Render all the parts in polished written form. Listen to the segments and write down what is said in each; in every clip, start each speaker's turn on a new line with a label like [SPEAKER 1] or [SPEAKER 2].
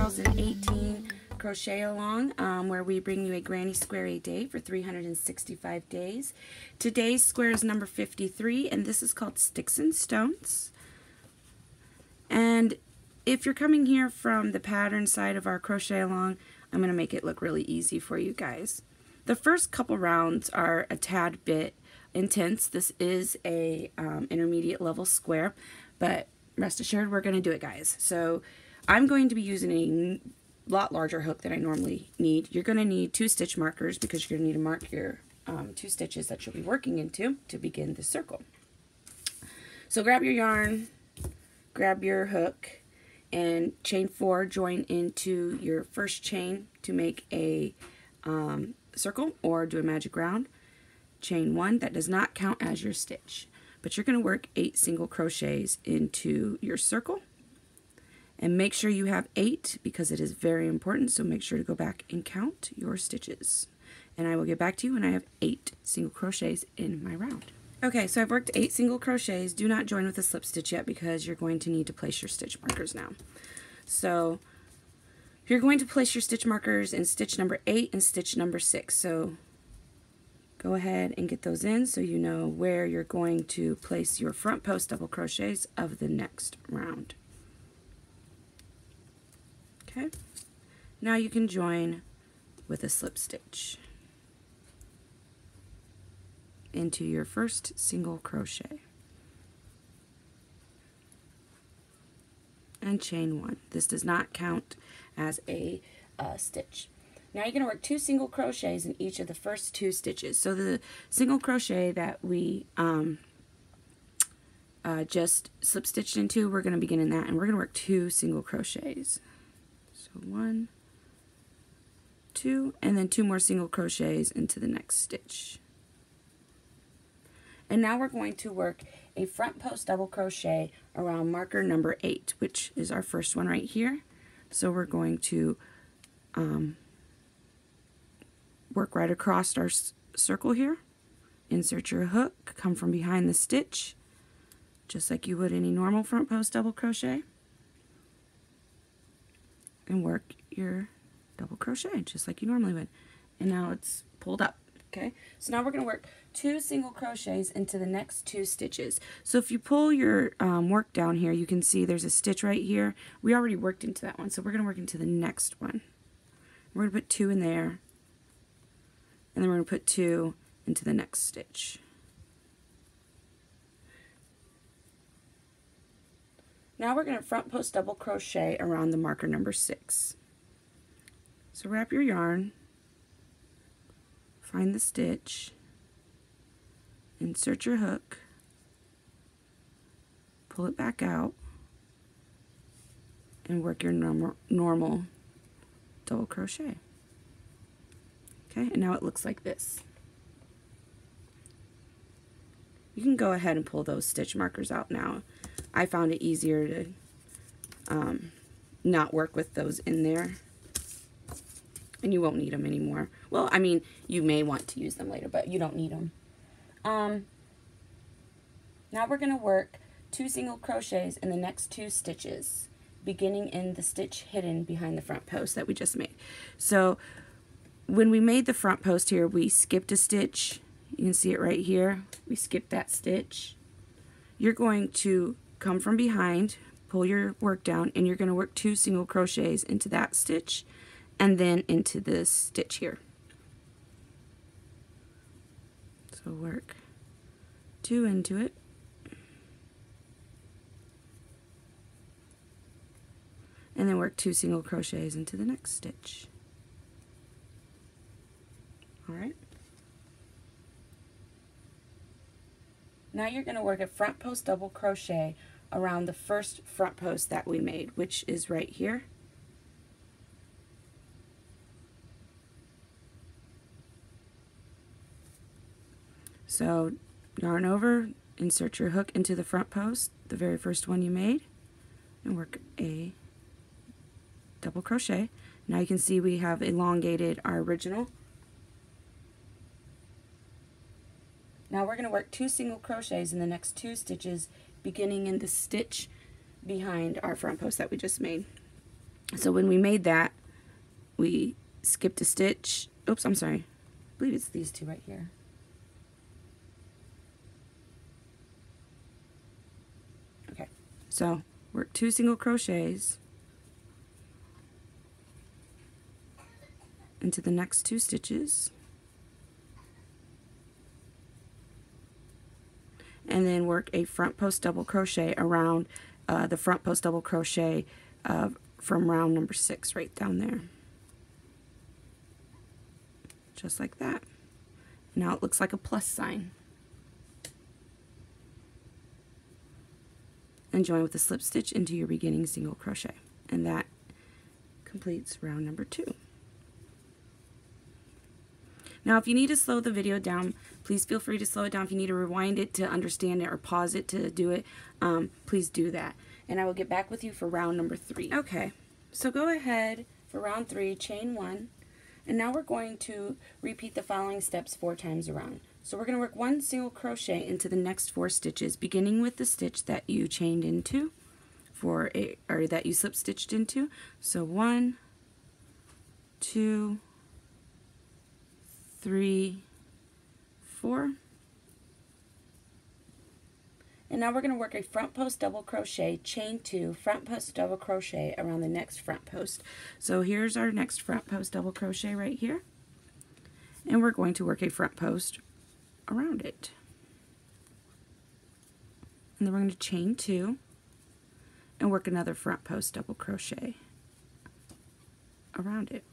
[SPEAKER 1] 2018 Crochet Along, where we bring you a granny square a day for 365 days. Today's square is number 53, and this is called Sticks and Stones. And if you're coming here from the pattern side of our Crochet Along, I'm going to make it look really easy for you guys. The first couple rounds are a tad bit intense. This is a intermediate level square, but rest assured we're going to do it, guys. So I'm going to be using a lot larger hook than I normally need. You're going to need 2 stitch markers because you're going to need to mark your 2 stitches that you'll be working into to begin the circle. So grab your yarn, grab your hook, and chain 4, join into your first chain to make a circle or do a magic round. Chain 1, that does not count as your stitch, but you're going to work 8 single crochets into your circle. And make sure you have 8 because it is very important, so make sure to go back and count your stitches. And I will get back to you when I have 8 single crochets in my round. Okay, so I've worked 8 single crochets. Do not join with a slip stitch yet because you're going to need to place your stitch markers now. So you're going to place your stitch markers in stitch number 8 and stitch number 6. So go ahead and get those in so you know where you're going to place your front post double crochets of the next round. Okay, now you can join with a slip stitch into your first single crochet and chain 1. This does not count as a stitch. Now you're going to work 2 single crochets in each of the first 2 stitches. So the single crochet that we just slip stitched into, we're going to begin in that, and we're going to work 2 single crochets. So 1, 2, and then 2 more single crochets into the next stitch. And now we're going to work a front post double crochet around marker number 8, which is our first one right here. So we're going to work right across our circle here, insert your hook, come from behind the stitch, just like you would any normal front post double crochet, and work your double crochet just like you normally would. And now it's pulled up. Okay, so now we're going to work 2 single crochets into the next 2 stitches. So if you pull your work down here, you can see there's a stitch right here. We already worked into that one, so we're going to work into the next one. We're going to put 2 in there, and then we're going to put 2 into the next stitch. Now we're going to front post double crochet around the marker number 6. So wrap your yarn, find the stitch, insert your hook, pull it back out, and work your normal double crochet. Okay, and now it looks like this. You can go ahead and pull those stitch markers out now. I found it easier to not work with those in there, and you won't need them anymore. Well, I mean, you may want to use them later, but you don't need them. Now we're going to work 2 single crochets in the next 2 stitches, beginning in the stitch hidden behind the front post that we just made. So when we made the front post here, we skipped a stitch. You can see it right here. We skipped that stitch. You're going to come from behind, pull your work down, and you're going to work 2 single crochets into that stitch and then into this stitch here. So work 2 into it, and then work 2 single crochets into the next stitch. Alright. Now you're going to work a front post double crochet around the first front post that we made, which is right here. So yarn over, insert your hook into the front post, the very first one you made, and work a double crochet. Now you can see we have elongated our original. Now we're going to work 2 single crochets in the next 2 stitches, beginning in the stitch behind our front post that we just made. So when we made that, we skipped a stitch. Oops, I'm sorry. I believe it's these two right here. Okay, so work 2 single crochets into the next 2 stitches, and then work a front post double crochet around the front post double crochet from round number 6 right down there. Just like that. Now it looks like a plus sign. And join with a slip stitch into your beginning single crochet. And that completes round number 2. Now if you need to slow the video down, please feel free to slow it down. If you need to rewind it to understand it or pause it to do it, please do that. And I will get back with you for round number 3. Okay, so go ahead for round 3, chain 1. And now we're going to repeat the following steps 4 times around. So we're going to work 1 single crochet into the next 4 stitches, beginning with the stitch that you chained into or that you slip stitched into. So 1, 2, 3, 4. And now we're going to work a front post double crochet, chain 2, front post double crochet around the next front post. So here's our next front post double crochet right here. And we're going to work a front post around it. And then we're going to chain 2 and work another front post double crochet around it.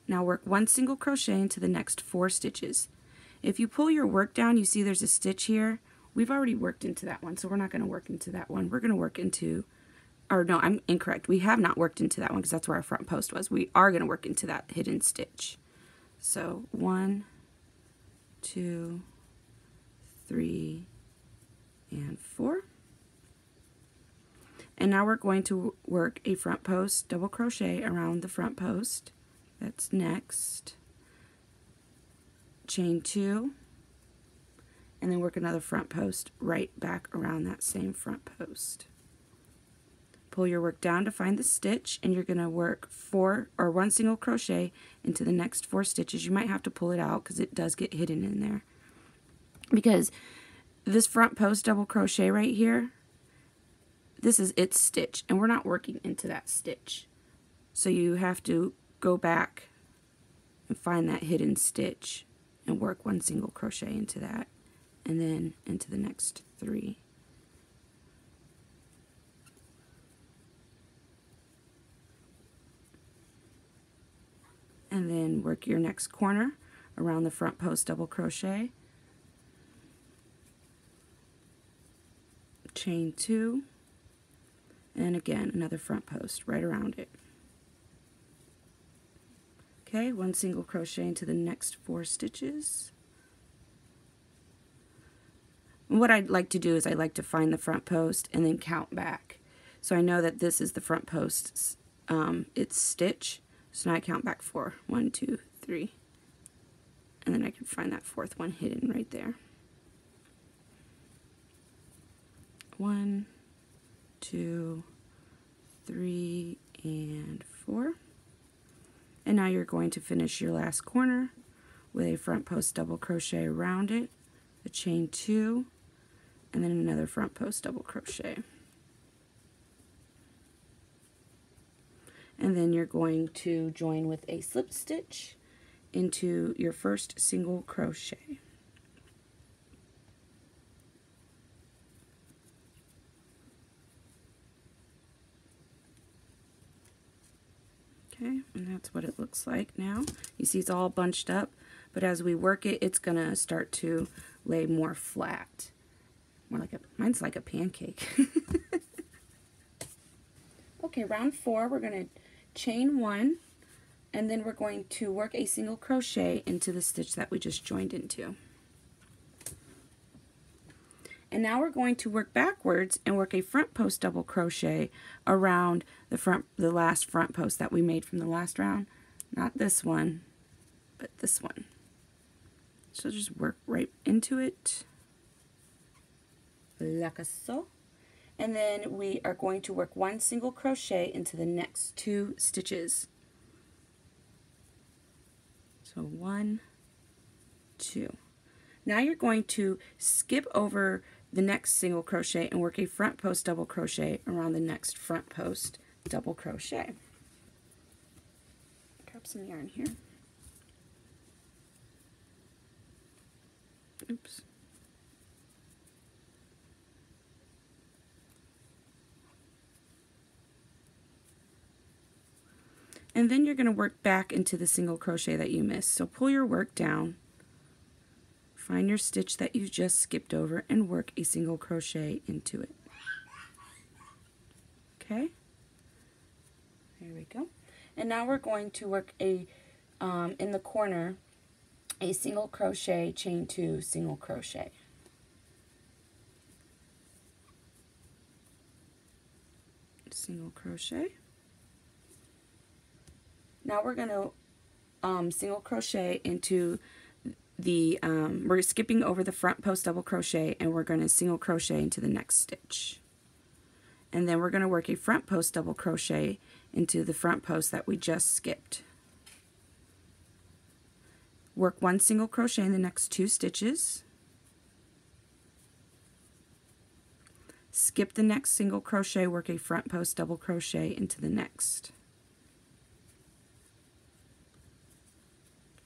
[SPEAKER 1] Now work 1 single crochet into the next 4 stitches. If you pull your work down, you see there's a stitch here. We've already worked into that one, so we're not going to work into that one. We're going to work into, or no, I'm incorrect. We have not worked into that one because that's where our front post was. We are going to work into that hidden stitch. So 1, 2, 3, and 4. And now we're going to work a front post double crochet around the front post. That's next. Chain 2. And then work another front post right back around that same front post. Pull your work down to find the stitch, and you're going to work 1 single crochet into the next 4 stitches. You might have to pull it out because it does get hidden in there. Because this front post double crochet right here, this is its stitch, and we're not working into that stitch. So you have to go back and find that hidden stitch and work 1 single crochet into that. And then into the next 3. And then work your next corner around the front post double crochet. Chain 2. And again, another front post right around it. Okay, 1 single crochet into the next 4 stitches. What I'd like to do is I like to find the front post and then count back. So I know that this is the front post's its stitch. So now I count back 4. 1, 2, 3. And then I can find that 4th one hidden right there. 1, 2, 3, and 4. And now you're going to finish your last corner with a front post double crochet around it, a chain 2, and then another front post double crochet. And then you're going to join with a slip stitch into your first single crochet. Okay, and that's what it looks like now. You see it's all bunched up, but as we work it, it's going to start to lay more flat. Mine's like a pancake. Okay, round 4, we're going to chain 1, and then we're going to work a single crochet into the stitch that we just joined into. And now we're going to work backwards and work a front post double crochet around the last front post that we made from the last round. Not this one, but this one. So just work right into it, like so. And then we are going to work 1 single crochet into the next 2 stitches. So 1, 2. Now you're going to skip over the next single crochet and work a front post double crochet around the next front post double crochet. Grab some yarn here. Oops. And then you're going to work back into the single crochet that you missed. So pull your work down, find your stitch that you just skipped over, and work a single crochet into it. Okay, there we go. And now we're going to work a in the corner a single crochet, chain 2, single crochet. Single crochet. Now we're going to single crochet into the, we're skipping over the front post double crochet, and we're going to single crochet into the next stitch. And then we're going to work a front post double crochet into the front post that we just skipped. Work 1 single crochet in the next 2 stitches. Skip the next single crochet, work a front post double crochet into the next.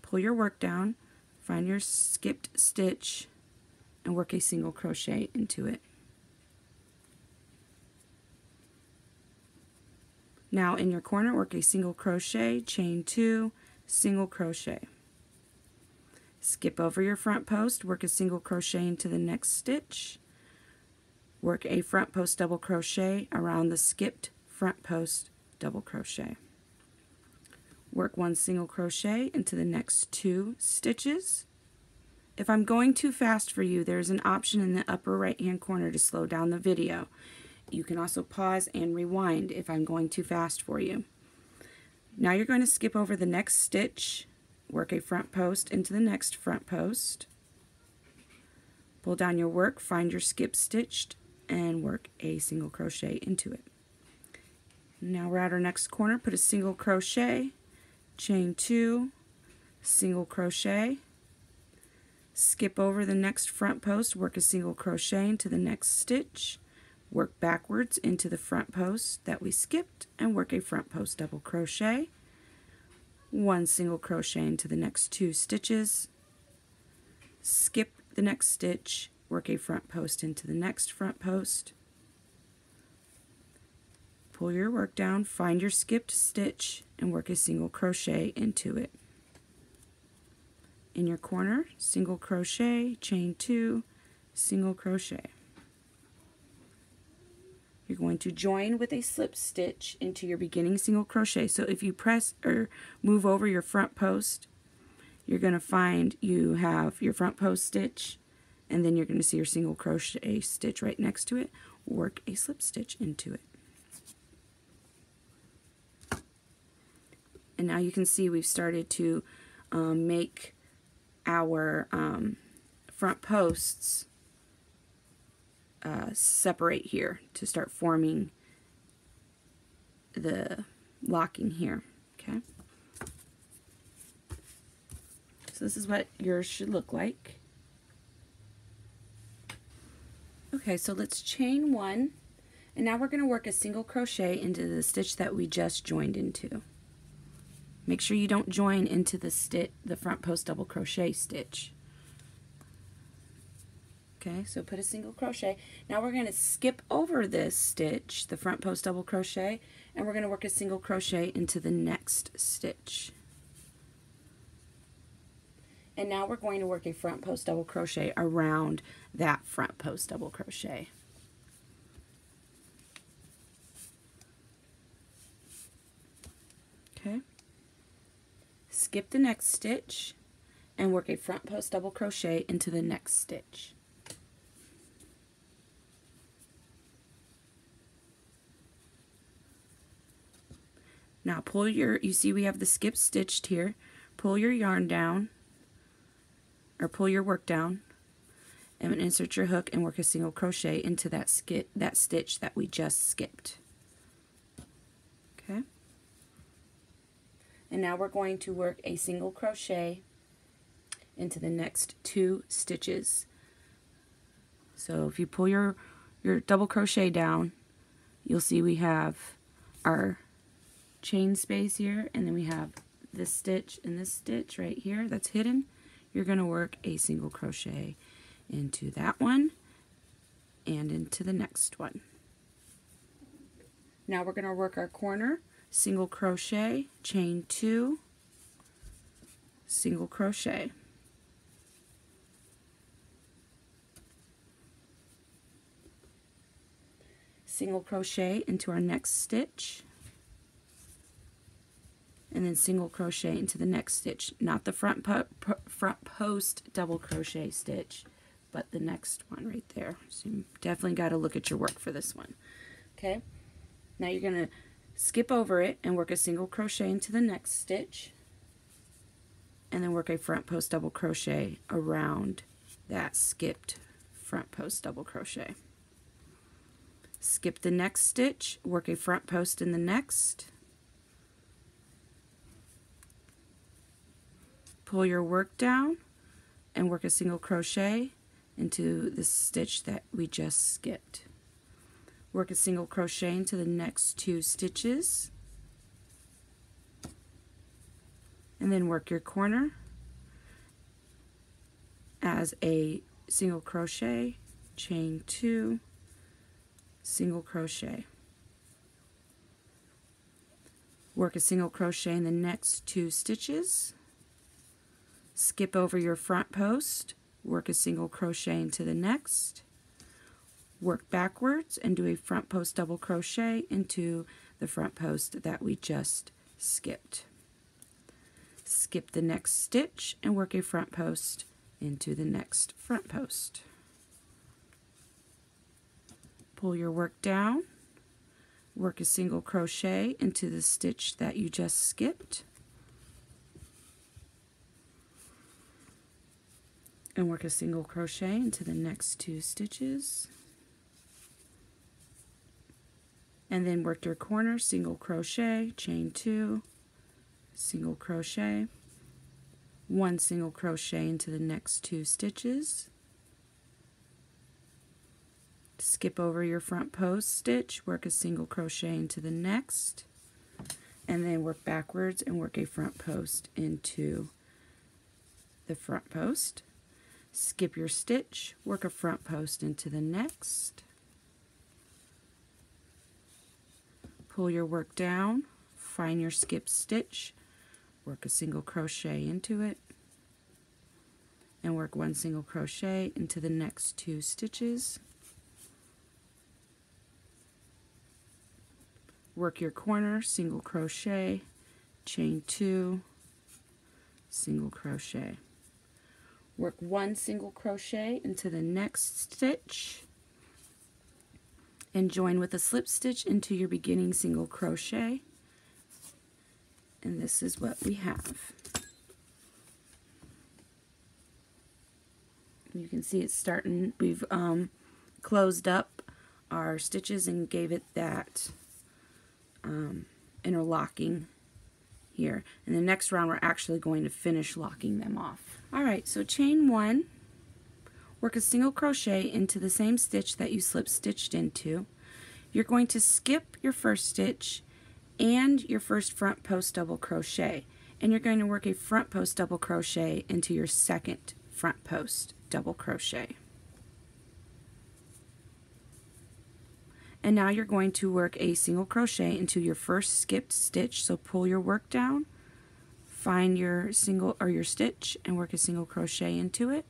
[SPEAKER 1] Pull your work down, find your skipped stitch, and work a single crochet into it. Now in your corner, work a single crochet, chain 2, single crochet. Skip over your front post, work a single crochet into the next stitch, work a front post double crochet around the skipped front post double crochet. Work 1 single crochet into the next 2 stitches. If I'm going too fast for you, there's an option in the upper right hand corner to slow down the video. You can also pause and rewind if I'm going too fast for you. Now you're going to skip over the next stitch, work a front post into the next front post, pull down your work, find your skip stitched, and work a single crochet into it. Now we're at our next corner, put a single crochet, chain 2, single crochet, skip over the next front post, work a single crochet into the next stitch, work backwards into the front post that we skipped, and work a front post double crochet, 1 single crochet into the next 2 stitches, skip the next stitch, work a front post into the next front post, pull your work down, find your skipped stitch, and work a single crochet into it. In your corner, single crochet, chain 2, single crochet. You're going to join with a slip stitch into your beginning single crochet. So if you press or move over your front post, you're going to find you have your front post stitch, and then you're going to see your single crochet stitch right next to it. Work a slip stitch into it. And now you can see we've started to make our front posts separate here to start forming the locking here. Okay, so this is what yours should look like. Okay, so let's chain 1, and now we're going to work a single crochet into the stitch that we just joined into. Make sure you don't join into the front post double crochet stitch. Okay, so put a single crochet. Now we're going to skip over this stitch, the front post double crochet, and we're going to work a single crochet into the next stitch. And now we're going to work a front post double crochet around that front post double crochet. Okay. Skip the next stitch and work a front post double crochet into the next stitch. Now pull you see we have the skip stitched here. Pull your yarn down, or pull your work down, and insert your hook and work a single crochet into that stitch that we just skipped. Okay. And now we're going to work a single crochet into the next 2 stitches. So if you pull your double crochet down, you'll see we have our chain space here, and then we have this stitch and this stitch right here that's hidden. You're going to work a single crochet into that one and into the next one. Now we're going to work our corner, single crochet, chain 2, single crochet. Single crochet into our next stitch, and then single crochet into the next stitch, not the front post double crochet stitch, but the next one right there. So you definitely got to look at your work for this one. Okay, now you're going to skip over it and work a single crochet into the next stitch, and then work a front post double crochet around that skipped front post double crochet. Skip the next stitch, work a front post in the next, pull your work down and work a single crochet into the stitch that we just skipped. Work a single crochet into the next 2 stitches, and then work your corner as a single crochet, chain 2, single crochet. Work a single crochet in the next 2 stitches, skip over your front post, work a single crochet into the next, work backwards and do a front post double crochet into the front post that we just skipped. Skip the next stitch and work a front post into the next front post. Pull your work down, work a single crochet into the stitch that you just skipped, and work a single crochet into the next 2 stitches, and then work your corner, single crochet, chain 2, single crochet, 1 single crochet into the next 2 stitches, skip over your front post stitch, work a single crochet into the next, and then work backwards and work a front post into the front post. Skip your stitch, work a front post into the next, pull your work down, find your skip stitch, work a single crochet into it, and work 1 single crochet into the next 2 stitches. Work your corner, single crochet, chain 2, single crochet. Work 1 single crochet into the next stitch and join with a slip stitch into your beginning single crochet, and this is what we have. You can see it's starting. We've closed up our stitches and gave it that interlocking here. In the next round we're actually going to finish locking them off. Alright, so chain 1, work a single crochet into the same stitch that you slip stitched into. You're going to skip your first stitch and your first front post double crochet, and you're going to work a front post double crochet into your second front post double crochet. And now you're going to work a single crochet into your first skipped stitch. So pull your work down, find your single or your stitch, and work a single crochet into it.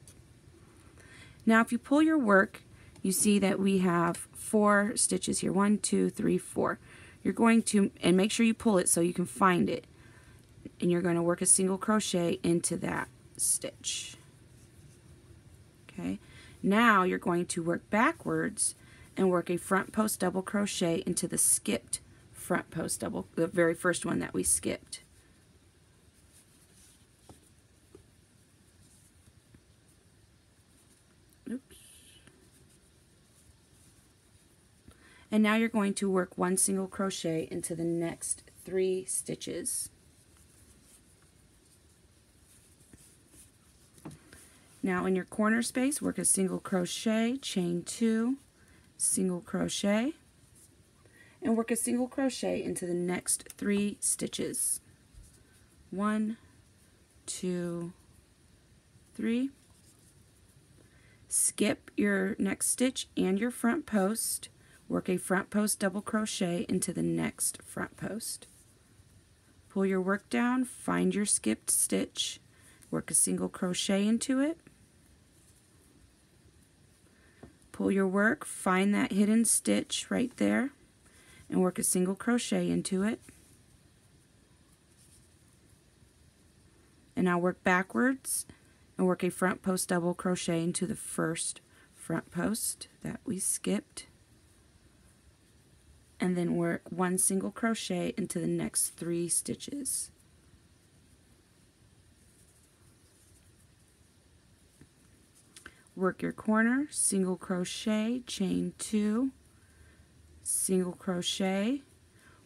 [SPEAKER 1] Now if you pull your work, you see that we have 4 stitches here. 1, 2, 3, 4. You're going to, and make sure you pull it so you can find it, and you're going to work a single crochet into that stitch. Okay, now you're going to work backwards and work a front post double crochet into the skipped front post double, the very first one that we skipped. Oops. And now you're going to work 1 single crochet into the next 3 stitches. Now in your corner space, work a single crochet, chain 2, single crochet, and work a single crochet into the next 3 stitches. 1, 2, 3. Skip your next stitch and your front post. Work a front post double crochet into the next front post. Pull your work down, find your skipped stitch, work a single crochet into it. Pull your work, find that hidden stitch right there, and work a single crochet into it. And now work backwards and work a front post double crochet into the first front post that we skipped. And then work 1 single crochet into the next 3 stitches. Work your corner, single crochet, chain 2, single crochet,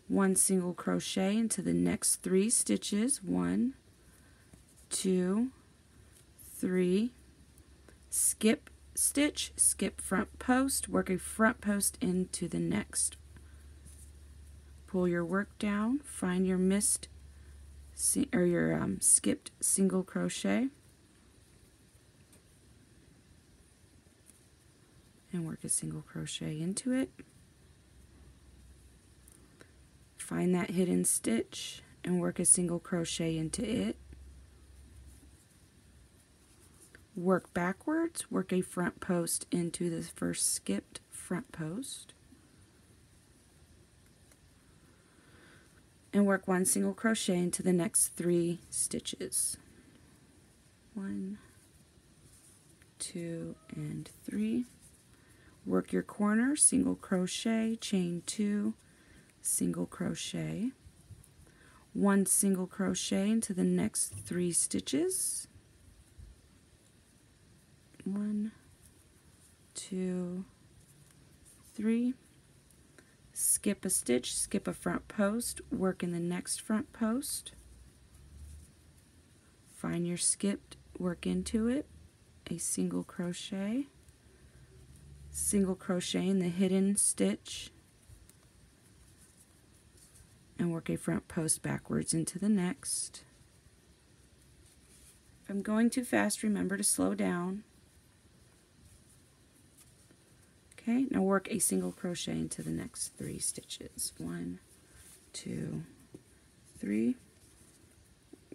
[SPEAKER 1] 1 single crochet into the next 3 stitches. 1, 2, 3. Skip stitch, skip front post, work a front post into the next. Pull your work down, find your missed or your skipped single crochet, and work a single crochet into it. Find that hidden stitch and work a single crochet into it. Work backwards, work a front post into the first skipped front post, and work 1 single crochet into the next 3 stitches. 1, 2, and 3. Work your corner, single crochet, chain 2, single crochet, 1 single crochet into the next 3 stitches. 1, 2, 3. Skip a stitch, skip a front post, work in the next front post. Find your skipped, work into it, a single crochet, single crochet in the hidden stitch, and work a front post backwards into the next. If I'm going too fast, remember to slow down. Okay, now work a single crochet into the next 3 stitches. 1, 2, 3.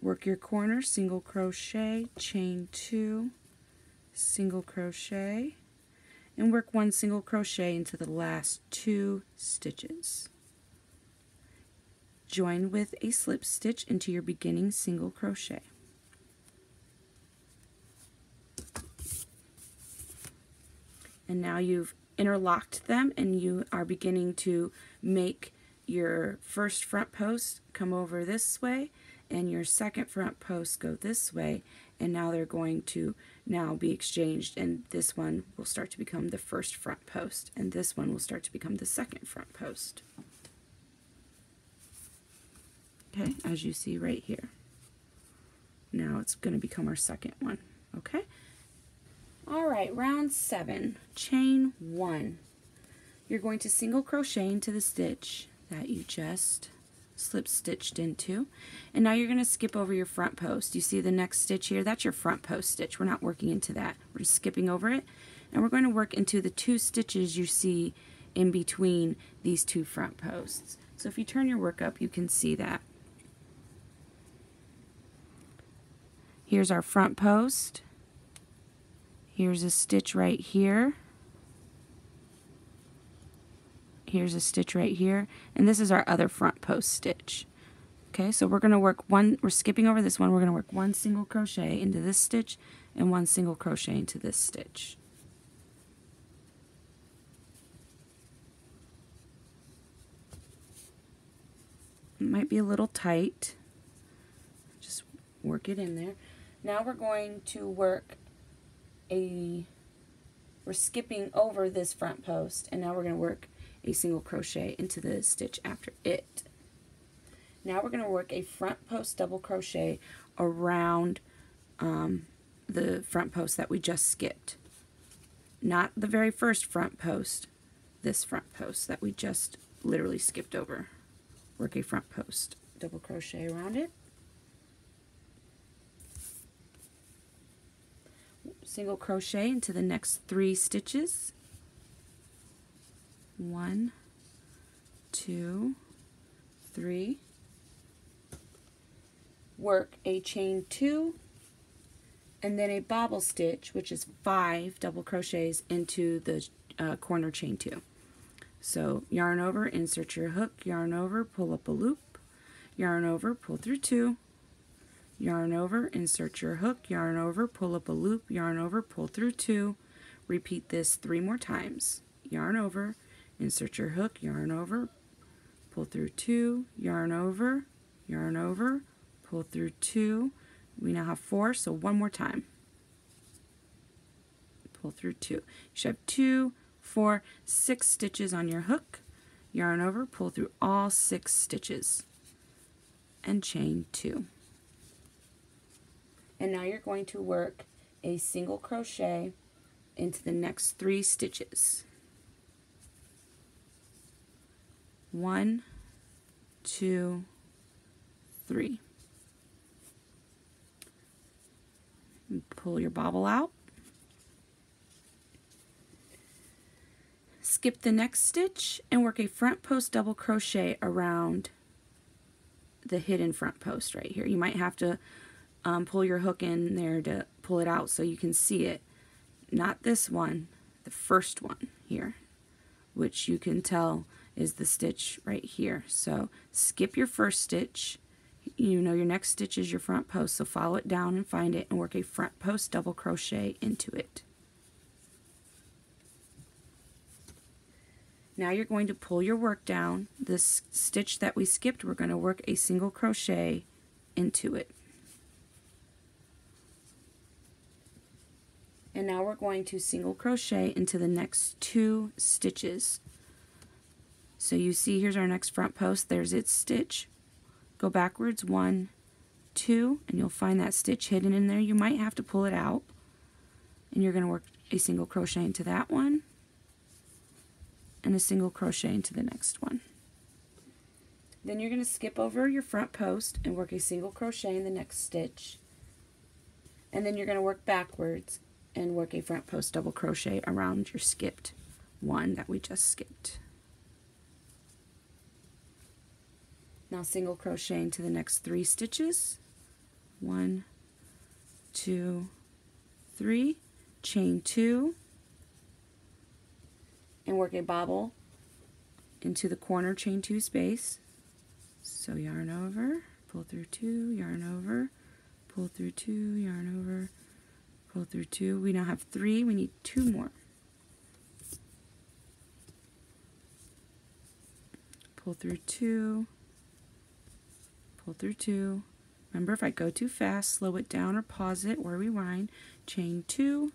[SPEAKER 1] Work your corner, single crochet, chain 2, single crochet, and work 1 single crochet into the last 2 stitches. Join with a slip stitch into your beginning single crochet. And now you've interlocked them and you are beginning to make your first front post come over this way and your second front post go this way, and now they're going to now be exchanged, and this one will start to become the first front post and this one will start to become the second front post. Okay, as you see right here. Now it's going to become our second one. Okay. Alright, round 7, chain 1. You're going to single crochet into the stitch that you just slip stitched into, and now you're going to skip over your front post. You see the next stitch here? That's your front post stitch. We're not working into that. We're just skipping over it, and we're going to work into the 2 stitches you see in between these 2 front posts. So if you turn your work up, you can see that. Here's our front post. Here's a stitch right here. Here's a stitch right here. And this is our other front post stitch. Okay, so we're going to work we're skipping over this one. We're going to work 1 single crochet into this stitch and 1 single crochet into this stitch. It might be a little tight. Just work it in there. Now we're going to work we're skipping over this front post, and now we're going to work a single crochet into the stitch after it. Now we're going to work a front post double crochet around the front post that we just skipped. Not the very first front post, this front post that we just literally skipped over. Work a front post double crochet around it. Single crochet into the next 3 stitches. 1, 2, 3. Work a chain 2 and then a bobble stitch, which is 5 double crochets into the corner chain 2. So yarn over, insert your hook, yarn over, pull up a loop, yarn over, pull through 2, yarn over, insert your hook, yarn over, pull up a loop, yarn over, pull through 2. Repeat this 3 more times. Yarn over, insert your hook, yarn over, pull through 2, yarn over, pull through 2. We now have 4, so 1 more time. Pull through 2. You should have 2, 4, 6 stitches on your hook. Yarn over, pull through all 6 stitches, and chain 2. And now you're going to work a single crochet into the next 3 stitches. 1, 2, 3. Pull your bobble out. Skip the next stitch and work a front post double crochet around the hidden front post right here. You might have to pull your hook in there to pull it out so you can see it. Not this one, the first one here, which you can tell is the stitch right here. So skip your first stitch. You know your next stitch is your front post, so follow it down and find it and work a front post double crochet into it. Now you're going to pull your work down. This stitch that we skipped, we're going to work a single crochet into it. And now we're going to single crochet into the next 2 stitches. So you see, here's our next front post. There's its stitch. Go backwards 1, 2, and you'll find that stitch hidden in there. You might have to pull it out, and you're going to work a single crochet into that one and a single crochet into the next one. Then you're going to skip over your front post and work a single crochet in the next stitch, and then you're going to work backwards and work a front post double crochet around your skipped one that we just skipped. Now single crochet into the next 3 stitches. 1, 2, 3, chain 2, and work a bobble into the corner chain 2 space. So yarn over, pull through 2, yarn over, pull through 2, yarn over, pull through 2. We now have 3, we need 2 more. Pull through 2, pull through 2. Remember, if I go too fast, slow it down or pause it or rewind. Chain 2,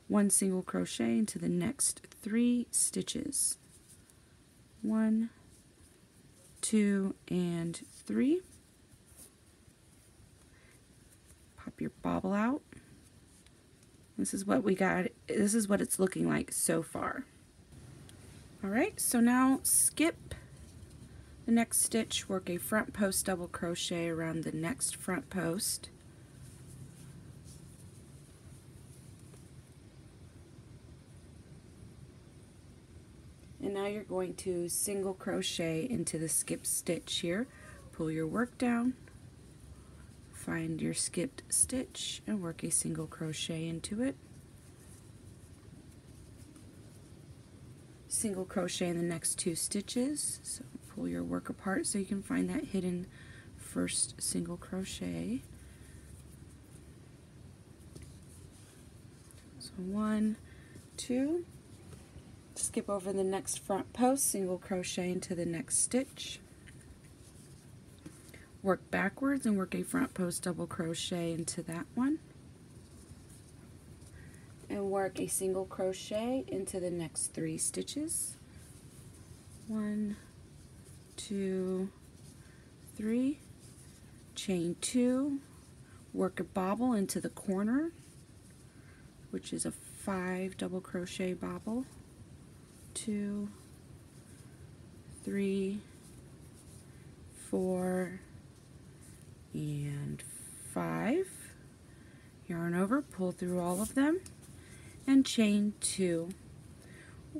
[SPEAKER 1] 1 single crochet into the next 3 stitches. 1, 2, and 3. Pop your bobble out. This is what we got. This is what it's looking like so far. Alright, so now skip the next stitch, work a front post double crochet around the next front post. And now you're going to single crochet into the skip stitch here. Pull your work down, find your skipped stitch, and work a single crochet into it. Single crochet in the next 2 stitches. So pull your work apart so you can find that hidden first single crochet. So 1, 2. Skip over the next front post, single crochet into the next stitch. Work backwards and work a front post double crochet into that one. And work a single crochet into the next 3 stitches. 1, 2, 3, chain 2, work a bobble into the corner, which is a 5 double crochet bobble, 2, 3, 4, and 5. Yarn over, pull through all of them, and chain 2.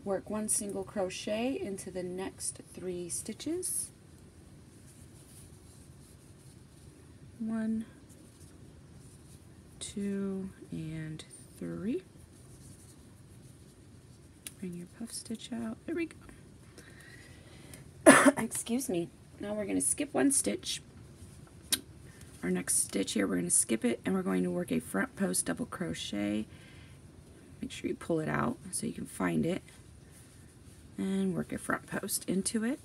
[SPEAKER 1] Work 1 single crochet into the next 3 stitches. 1, 2, and 3. Bring your puff stitch out. There we go. Excuse me. Now we're going to skip 1 stitch. Our next stitch here, we're going to skip it, and we're going to work a front post double crochet. Make sure you pull it out so you can find it, and work a front post into it.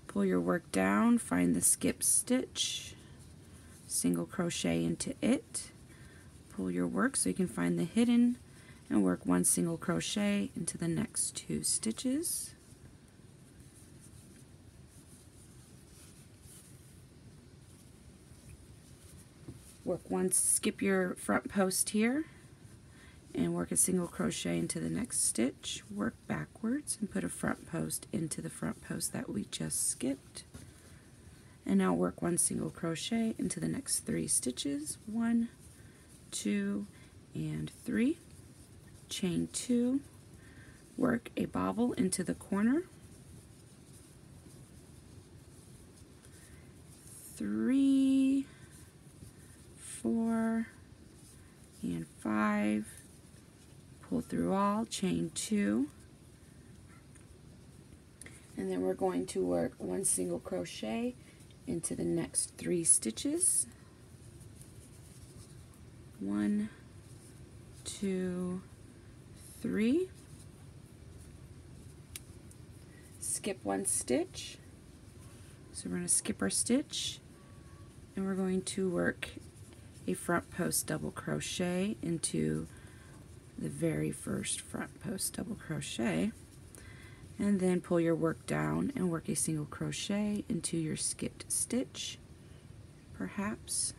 [SPEAKER 1] Pull your work down, find the skip stitch, single crochet into it, pull your work so you can find the hidden, and work 1 single crochet into the next 2 stitches. Skip your front post here, and work a single crochet into the next stitch, work backwards and put a front post into the front post that we just skipped. And now work 1 single crochet into the next 3 stitches, 1, 2, and 3, chain 2, work a bobble into the corner, 3, 4, and 5, pull through all, chain 2, and then we're going to work 1 single crochet into the next 3 stitches, 1, 2, 3, skip 1 stitch, so we're going to skip our stitch, and we're going to work a front post double crochet into the very first front post double crochet, and then pull your work down and work a single crochet into your skipped stitch. Perhaps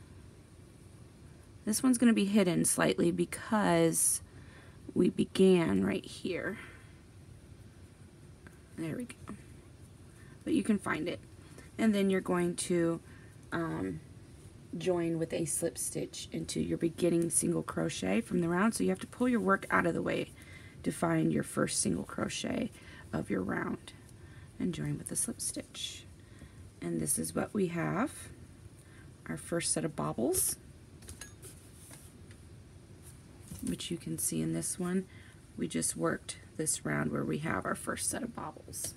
[SPEAKER 1] this one's going to be hidden slightly because we began right here. There we go, but you can find it, and then you're going to join with a slip stitch into your beginning single crochet from the round, so you have to pull your work out of the way to find your first single crochet of your round, and join with a slip stitch. And this is what we have, our first set of bobbles, which you can see in this one. We just worked this round where we have our first set of bobbles.